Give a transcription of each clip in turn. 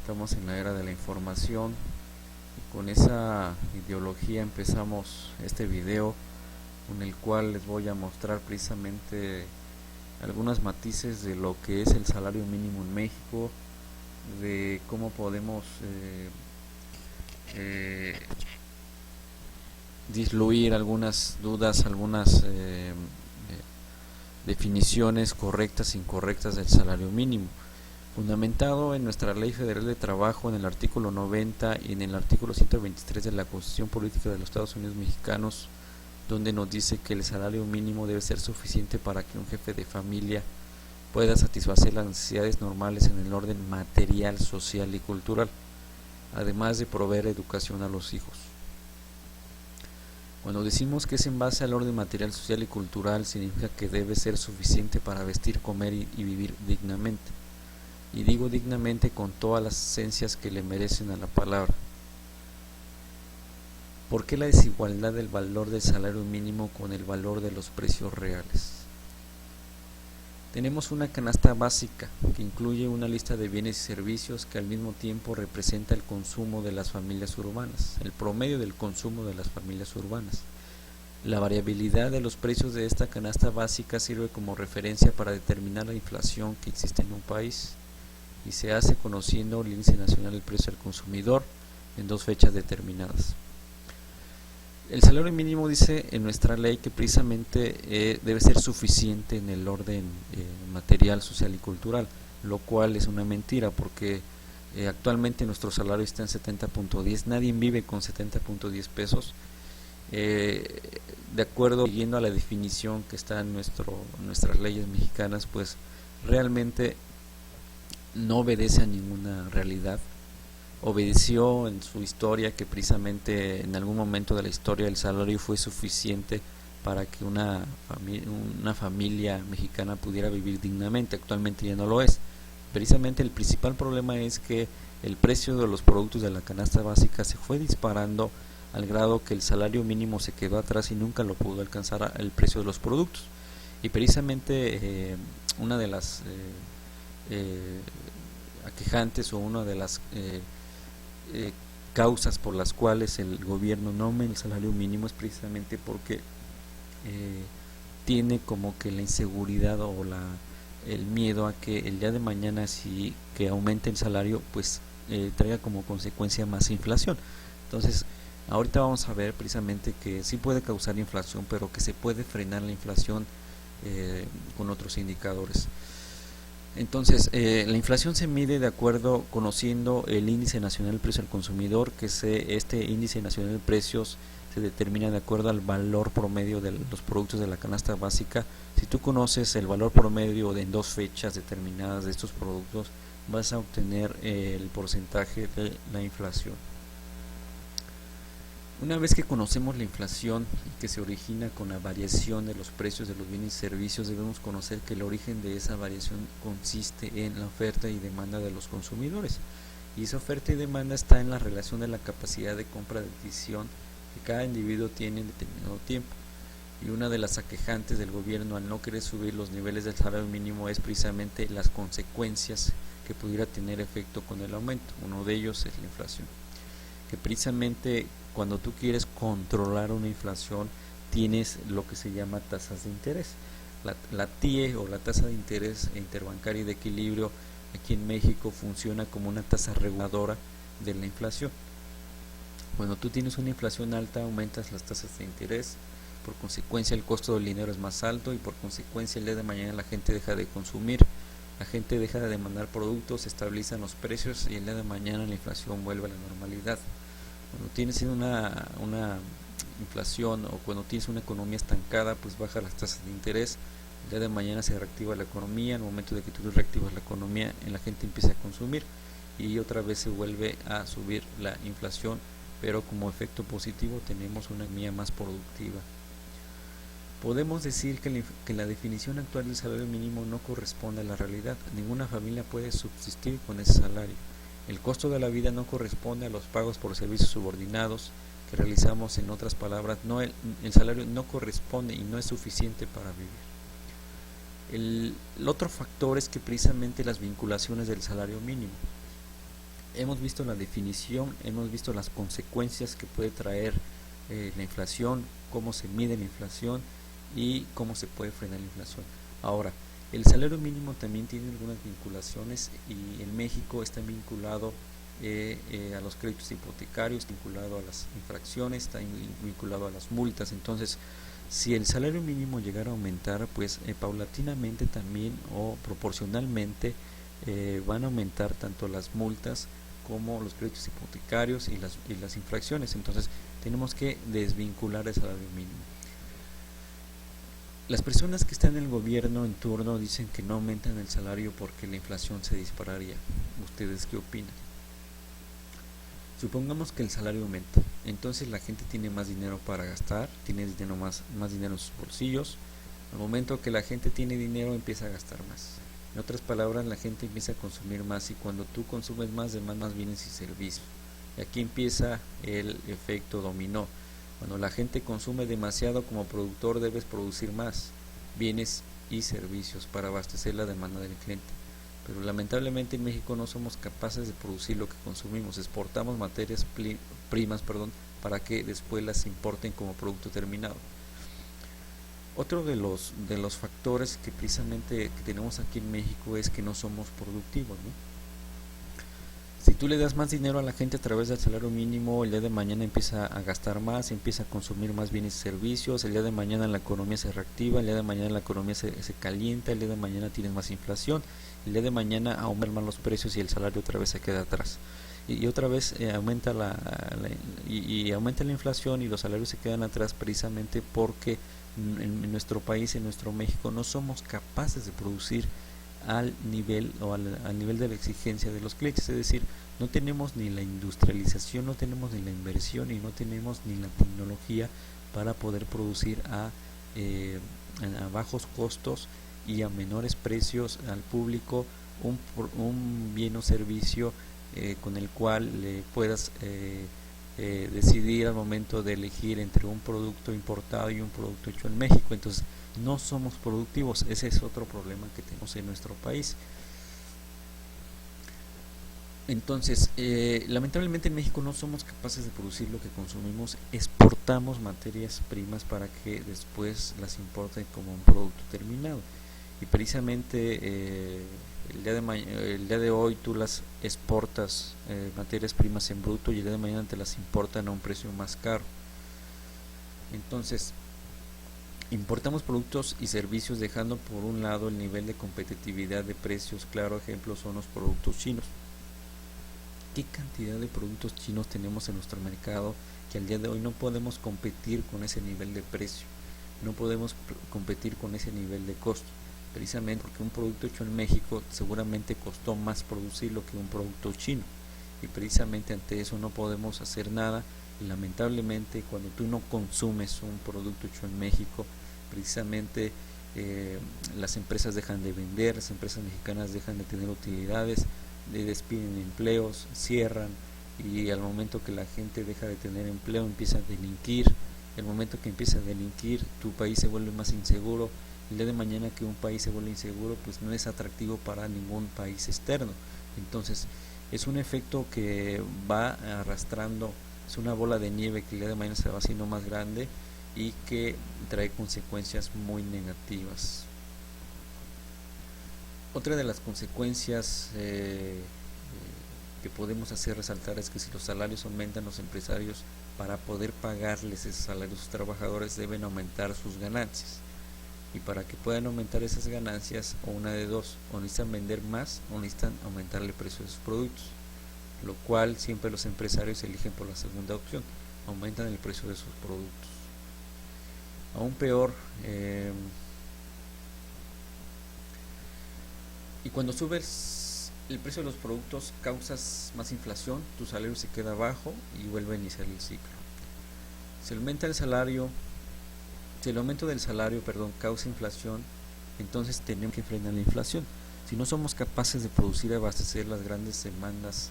Estamos en la era de la información y con esa ideología empezamos este video con el cual les voy a mostrar precisamente algunos matices de lo que es el salario mínimo en México, de cómo podemos disluir algunas dudas, algunas definiciones correctas e incorrectas del salario mínimo, fundamentado en nuestra Ley Federal de Trabajo, en el artículo 90 y en el artículo 123 de la Constitución Política de los Estados Unidos Mexicanos, donde nos dice que el salario mínimo debe ser suficiente para que un jefe de familia pueda satisfacer las necesidades normales en el orden material, social y cultural, además de proveer educación a los hijos. Cuando decimos que es en base al orden material, social y cultural, significa que debe ser suficiente para vestir, comer y vivir dignamente. Y digo dignamente con todas las esencias que le merecen a la palabra. ¿Por qué la desigualdad del valor del salario mínimo con el valor de los precios reales? Tenemos una canasta básica que incluye una lista de bienes y servicios que al mismo tiempo representa el consumo de las familias urbanas, el promedio del consumo de las familias urbanas. La variabilidad de los precios de esta canasta básica sirve como referencia para determinar la inflación que existe en un país y se hace conociendo el índice nacional del precio al consumidor en dos fechas determinadas. El salario mínimo dice en nuestra ley que precisamente debe ser suficiente en el orden material, social y cultural, lo cual es una mentira porque actualmente nuestro salario está en 70.10, nadie vive con 70.10 pesos, de acuerdo, siguiendo a la definición que está en nuestras leyes mexicanas, pues realmente no obedece a ninguna realidad. Obedeció en su historia que precisamente en algún momento de la historia el salario fue suficiente para que una familia mexicana pudiera vivir dignamente. Actualmente ya no lo es. Precisamente el principal problema es que el precio de los productos de la canasta básica se fue disparando al grado que el salario mínimo se quedó atrás y nunca lo pudo alcanzar el precio de los productos. Y precisamente una de las aquejantes o una de las causas por las cuales el gobierno no aumenta el salario mínimo es precisamente porque tiene como que la inseguridad o el miedo a que el día de mañana si que aumente el salario pues traiga como consecuencia más inflación. Entonces ahorita vamos a ver precisamente que sí puede causar inflación, pero que se puede frenar la inflación con otros indicadores. Entonces, la inflación se mide de acuerdo conociendo el índice nacional del precio al consumidor, que este índice nacional de precios se determina de acuerdo al valor promedio de los productos de la canasta básica. Si tú conoces el valor promedio en dos fechas determinadas de estos productos, vas a obtener el porcentaje de la inflación. Una vez que conocemos la inflación que se origina con la variación de los precios de los bienes y servicios, debemos conocer que el origen de esa variación consiste en la oferta y demanda de los consumidores. Y esa oferta y demanda está en la relación de la capacidad de compra de decisión que cada individuo tiene en determinado tiempo. Y una de las aquejantes del gobierno al no querer subir los niveles del salario mínimo es precisamente las consecuencias que pudiera tener efecto con el aumento. Uno de ellos es la inflación, que precisamente cuando tú quieres controlar una inflación tienes lo que se llama tasas de interés. La TIE o la tasa de interés interbancaria y de equilibrio aquí en México funciona como una tasa reguladora de la inflación. Cuando tú tienes una inflación alta aumentas las tasas de interés, por consecuencia el costo del dinero es más alto y por consecuencia el día de mañana la gente deja de consumir, la gente deja de demandar productos, se estabilizan los precios y el día de mañana la inflación vuelve a la normalidad. Cuando tienes una inflación o cuando tienes una economía estancada, pues baja las tasas de interés, el día de mañana se reactiva la economía, en el momento de que tú reactivas la economía, la gente empieza a consumir y otra vez se vuelve a subir la inflación, pero como efecto positivo tenemos una economía más productiva. Podemos decir que la definición actual del salario mínimo no corresponde a la realidad. Ninguna familia puede subsistir con ese salario. El costo de la vida no corresponde a los pagos por servicios subordinados que realizamos. En otras palabras, el salario no corresponde y no es suficiente para vivir. El otro factor es que precisamente las vinculaciones del salario mínimo. hemos visto la definición, hemos visto las consecuencias que puede traer la inflación, cómo se mide la inflación y cómo se puede frenar la inflación. Ahora, el salario mínimo también tiene algunas vinculaciones y en México está vinculado a los créditos hipotecarios, vinculado a las infracciones, está vinculado a las multas. Entonces, si el salario mínimo llegara a aumentar, pues paulatinamente también o proporcionalmente van a aumentar tanto las multas como los créditos hipotecarios y las infracciones. Entonces tenemos que desvincular el salario mínimo. Las personas que están en el gobierno en turno dicen que no aumentan el salario porque la inflación se dispararía. ¿Ustedes qué opinan? Supongamos que el salario aumenta, entonces la gente tiene más dinero para gastar, tiene dinero más dinero en sus bolsillos. Al momento que la gente tiene dinero, empieza a gastar más. En otras palabras, la gente empieza a consumir más, y cuando tú consumes más, demandas bienes y servicios. Y aquí empieza el efecto dominó. Cuando la gente consume demasiado, como productor debes producir más bienes y servicios para abastecer la demanda del cliente. Pero lamentablemente en México no somos capaces de producir lo que consumimos, exportamos materias primas para que después las importen como producto terminado. Otro de los factores que precisamente que tenemos aquí en México es que no somos productivos, ¿no? Si tú le das más dinero a la gente a través del salario mínimo, el día de mañana empieza a gastar más, empieza a consumir más bienes y servicios, el día de mañana la economía se reactiva, el día de mañana la economía se calienta, el día de mañana tienes más inflación, el día de mañana aumentan los precios y el salario otra vez se queda atrás. Y otra vez aumenta aumenta la inflación y los salarios se quedan atrás precisamente porque en nuestro país, en nuestro México, no somos capaces de producir al nivel de la exigencia de los clientes. Es decir, no tenemos ni la industrialización, no tenemos ni la inversión y no tenemos ni la tecnología para poder producir a bajos costos y a menores precios al público un bien o servicio con el cual le puedas decidir al momento de elegir entre un producto importado y un producto hecho en México. Entonces no somos productivos. Ese es otro problema que tenemos en nuestro país. Entonces lamentablemente en México no somos capaces de producir lo que consumimos, exportamos materias primas para que después las importen como un producto terminado. Y precisamente el día de hoy tú las exportas materias primas en bruto y el día de mañana te las importan a un precio más caro. Entonces importamos productos y servicios dejando por un lado el nivel de competitividad de precios. Claro ejemplo son los productos chinos. ¿Qué cantidad de productos chinos tenemos en nuestro mercado que al día de hoy no podemos competir con ese nivel de precio? No podemos competir con ese nivel de costo, precisamente porque un producto hecho en México seguramente costó más producirlo que un producto chino, y precisamente ante eso no podemos hacer nada. Y lamentablemente cuando tú no consumes un producto hecho en México, precisamente las empresas dejan de vender, las empresas mexicanas dejan de tener utilidades, despiden empleos, cierran, y al momento que la gente deja de tener empleo empieza a delinquir. El momento que empieza a delinquir, tu país se vuelve más inseguro. El día de mañana que un país se vuelve inseguro, pues no es atractivo para ningún país externo. Entonces es un efecto que va arrastrando, es una bola de nieve que el día de mañana se va haciendo más grande y que trae consecuencias muy negativas. Otra de las consecuencias que podemos hacer resaltar es que si los salarios aumentan, los empresarios, para poder pagarles esos salarios a sus trabajadores, deben aumentar sus ganancias. Y para que puedan aumentar esas ganancias, o una de dos, o necesitan vender más o necesitan aumentar el precio de sus productos, lo cual siempre los empresarios eligen por la segunda opción, aumentan el precio de sus productos. Aún peor, y cuando subes el precio de los productos causas más inflación, tu salario se queda bajo y vuelve a iniciar el ciclo. Si el aumento del salario causa inflación, entonces tenemos que frenar la inflación. Si no somos capaces de producir y abastecer las grandes demandas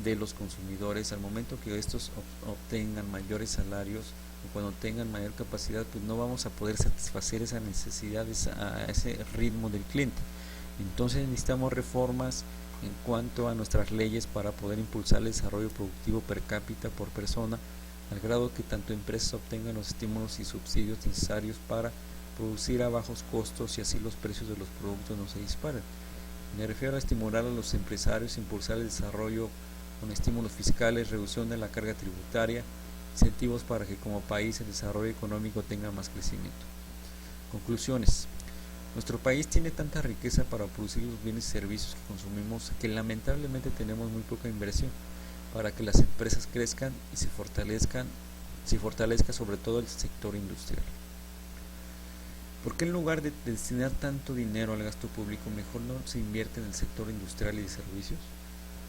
de los consumidores, al momento que estos obtengan mayores salarios o cuando tengan mayor capacidad, pues no vamos a poder satisfacer esas necesidades a ese ritmo del cliente. Entonces necesitamos reformas en cuanto a nuestras leyes para poder impulsar el desarrollo productivo per cápita por persona, al grado que tanto empresas obtengan los estímulos y subsidios necesarios para producir a bajos costos y así los precios de los productos no se disparen. Me refiero a estimular a los empresarios, impulsar el desarrollo con estímulos fiscales, reducción de la carga tributaria, incentivos para que como país el desarrollo económico tenga más crecimiento. Conclusiones. Nuestro país tiene tanta riqueza para producir los bienes y servicios que consumimos que lamentablemente tenemos muy poca inversión para que las empresas crezcan y se fortalezca sobre todo el sector industrial. ¿Por qué en lugar de destinar tanto dinero al gasto público mejor no se invierte en el sector industrial y de servicios?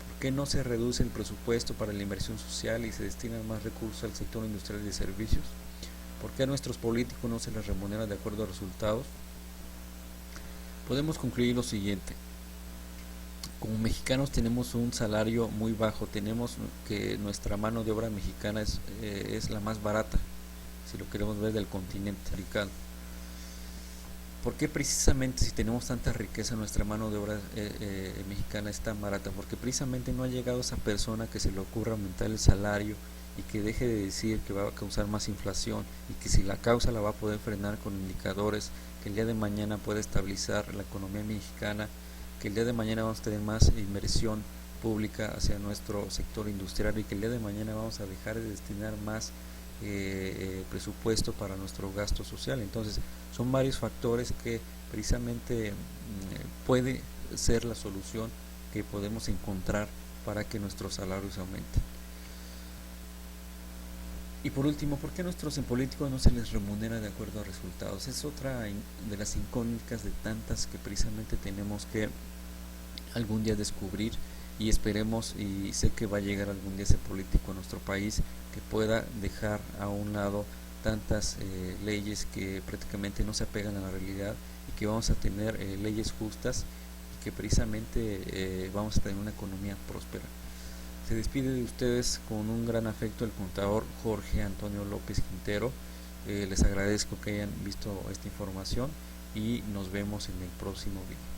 ¿Por qué no se reduce el presupuesto para la inversión social y se destinan más recursos al sector industrial y de servicios? ¿Por qué a nuestros políticos no se les remunera de acuerdo a resultados? Podemos concluir lo siguiente. Como mexicanos tenemos un salario muy bajo, tenemos que nuestra mano de obra mexicana es la más barata, si lo queremos ver del continente africano. ¿Por qué precisamente si tenemos tanta riqueza nuestra mano de obra mexicana es tan barata? Porque precisamente no ha llegado esa persona que se le ocurra aumentar el salario y que deje de decir que va a causar más inflación y que si la causa la va a poder frenar con indicadores que el día de mañana pueda estabilizar la economía mexicana, que el día de mañana vamos a tener más inversión pública hacia nuestro sector industrial y que el día de mañana vamos a dejar de destinar más presupuesto para nuestro gasto social. Entonces son varios factores que precisamente puede ser la solución que podemos encontrar para que nuestros salarios aumenten. Y por último, ¿por qué a nuestros políticos no se les remunera de acuerdo a resultados? Es otra de las incógnitas de tantas que precisamente tenemos que algún día descubrir y esperemos, y sé que va a llegar algún día ese político a nuestro país que pueda dejar a un lado tantas leyes que prácticamente no se apegan a la realidad y que vamos a tener leyes justas y que precisamente vamos a tener una economía próspera. Se despide de ustedes con un gran afecto el contador Jorge Antonio López Quintero. Les agradezco que hayan visto esta información y nos vemos en el próximo video.